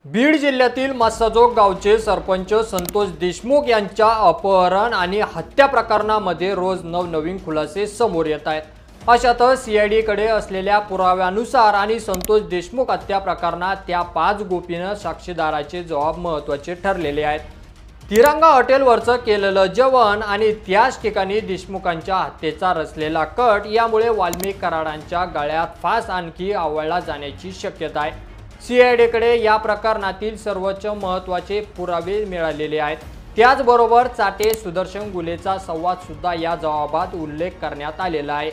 बीड जिल्ह्यातील मस्साजोग गावचे सरपंच संतोष देशमुख यांच्या अपहरण आणि हत्या प्रकरणामध्ये रोज नवनवीन खुलासे समोर येत आहेत। अशातच सीआयडी कडे असलेल्या पुराव्यानुसार आणि संतोष देशमुख हत्या प्रकरणात त्या 5 गोपनीय साक्षीदाराचे जबाब महत्त्वाचे ठरलेले आहेत। तिरंगा हॉटेलवरचं केलेलं जेवण आणि त्याच ठिकाणी देशमुखांच्या हत्येचा रचलेला कट यामुळे वाल्मिक कराडांच्या गळ्यात फास आणखी आवळला जाण्याची शक्यता आहे। सीआयडी कडे या प्रकरणातील सर्वोच्च महत्त्वाचे पुरावे मिळालेले आहेत। त्याचबरोबर चाटे सुदर्शन गुलेचा संवाद सुद्धा या जबाबात उल्लेख करण्यात आलेला आहे।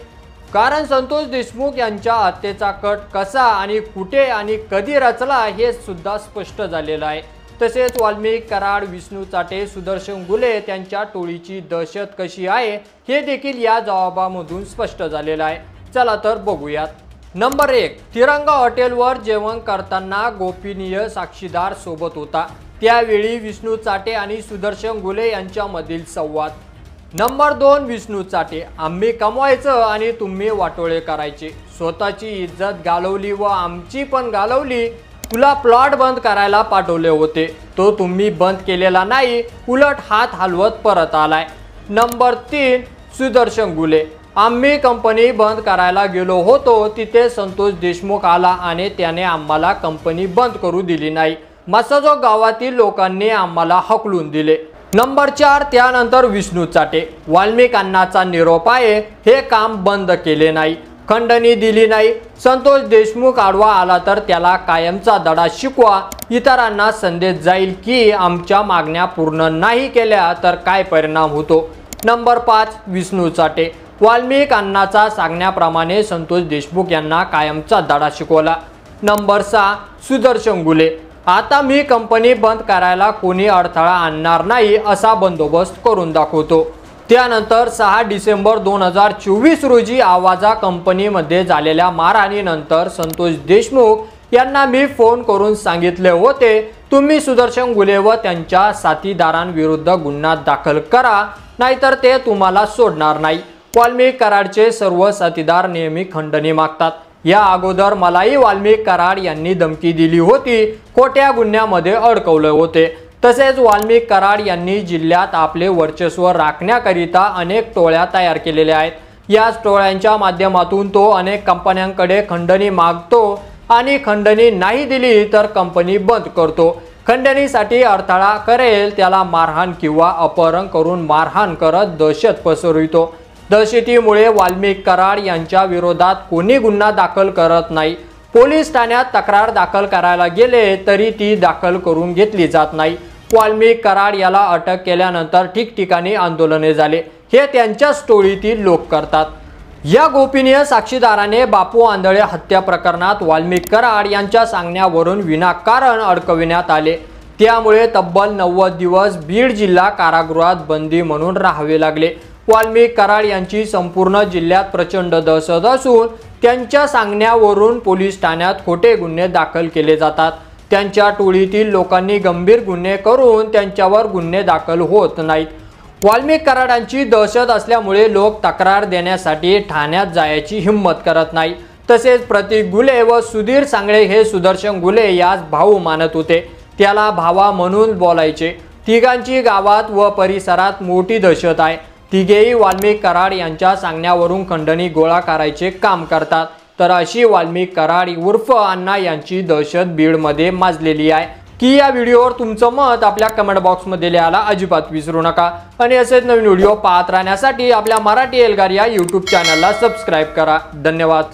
कारण संतोष देशमुख यांच्या हत्येचा कट कसा आणि कुठे आणि कधी रचला हे सुद्धा स्पष्ट झालेलं आहे। तसेच वाल्मिक कराड, विष्णू चाटे, सुदर्शन गुले त्यांच्या टोळीची दहशत कशी आहे हे देखील या जबाबामधून स्पष्ट झालेलं आहे। चला तर बघूयात। नंबर 1, तिरंगा हॉटेलवर जेवण करताना गोपनीय साक्षीदार सोबत होता, त्यावेळी विष्णू चाटे आणि सुदर्शन गुले यांच्यामधील संवाद। नंबर 2, विष्णू चाटे, आम्ही कमवायचं आणि तुम्ही वाटोळे करायचे, स्वतःची इज्जत घालवली व आमची पण घालवली, तुला प्लॉट बंद करायला पाठवले होते, तो तुम्ही बंद केलेला नाही, उलट हात हलवत परत आलाय। नंबर 3, सुदर्शन गुले, आम्ही कंपनी बंद करायला गेलो होतो, तिथे संतोष देशमुख आला आणि त्याने आम्हाला कंपनी बंद करू दिली नाही, मस्साजोग गावातील लोकांनी आम्हाला हकलून दिले। नंबर 4, त्यानंतर विष्णू चाटे, वाल्मिक अण्णाचा निरोप आहे, हे काम बंद केले नाही, खंडणी दिली नाही, संतोष देशमुख आडवा आला तर त्याला कायमचा धडा शिकवा, इतरांना संदेश जाईल की आमच्या मागण्या पूर्ण नाही केल्या तर काय परिणाम होतो। नंबर 5, विष्णू चाटे, वाल्मिक अण्णाचा सांगण्याप्रमाणे संतोष देशमुख यांना कायमचा धडा शिकवला। नंबर 6, सुदर्शन गुले, आता मी कंपनी बंद करायला कोणी अडथळा आणणार नाही असा बंदोबस्त करून दाखवतो। त्यानंतर 6 डिसेंबर 2024 रोजी आवाजा कंपनीमध्ये झालेल्या मारहाणीनंतर संतोष देशमुख यांना मी फोन करून सांगितले होते, तुम्ही सुदर्शन गुले व त्यांच्या साथीदारांविरुद्ध गुन्हा दाखल करा, नाहीतर ते तुम्हाला सोडणार नाही। वाल्मिक कराडचे सर्व साथीदार नेहमी खंडणी मागतात, या अगोदर मलाही वाल्मिक कराड यांनी धमकी दिली होती, खोट्या गुन्ह्यामध्ये अडकवले होते। तसेच वाल्मिक कराड यांनी जिल्ह्यात आपले वर्चस्व राखण्याकरिता अनेक टोळ्या तयार केलेल्या आहेत। याच टोळ्यांच्या माध्यमातून तो अनेक कंपन्यांकडे खंडणी मागतो आणि खंडणी नाही दिली तर कंपनी बंद करतो, खंडणीसाठी अडथळा करेल त्याला मारहाण किंवा अपहरण करून मारहाण करत दहशत पसरवितो। दहशतीमुळे वाल्मिक कराड यांच्या विरोधात कोणी गुन्हा दाखल करत नाही, पोलीस ठाण्यात तक्रार दाखल करायला गेले तरी ती दाखल करून घेतली जात नाही। वाल्मिक कराड याला अटक केल्यानंतर ठिकठिकाणी आंदोलने झाले, हे त्यांच्याच टोळीतील लोक करतात। या गोपनीय साक्षीदाराने बापू आंधळे हत्या प्रकरणात वाल्मिक कराड यांच्या सांगण्यावरून विनाकारण अडकविण्यात आले, त्यामुळे तब्बल 90 दिवस बीड जिल्हा कारागृहात बंदी म्हणून राहावे लागले। वाल्मिक कराड यांची संपूर्ण जिल्ह्यात प्रचंड दहशत असून त्यांच्या सांगण्यावरून पोलीस ठाण्यात खोटे गुन्हे दाखल केले जातात। त्यांच्या टोळीतील लोकांनी गंभीर गुन्हे करून त्यांच्यावर गुन्हे दाखल होत नाहीत। वाल्मिक कराडांची दहशत असल्यामुळे लोक तक्रार देण्यासाठी ठाण्यात जायची हिंमत करत नाही। तसेच प्रतीक गुले व सुधीर सांगळे हे सुदर्शन गुले यास भाऊ मानत होते, त्याला भावा म्हणून बोलायचे। तिघांची गावात व परिसरात मोठी दहशत आहे, तिघेही वाल्मिक कराड यांच्या सांगण्यावरून खंडणी गोळा करायचे काम करतात। तर अशी वाल्मिक कराड उर्फ अण्णा यांची दहशत बीडमध्ये माजलेली आहे की या व्हिडिओवर तुमचं मत आपल्या कमेंट बॉक्समध्ये लिहायला अजिबात विसरू नका आणि असेच नवीन व्हिडिओ पाहत राहण्यासाठी आपल्या मराठी एल्गार या यूट्यूब चॅनलला सबस्क्राईब करा। धन्यवाद।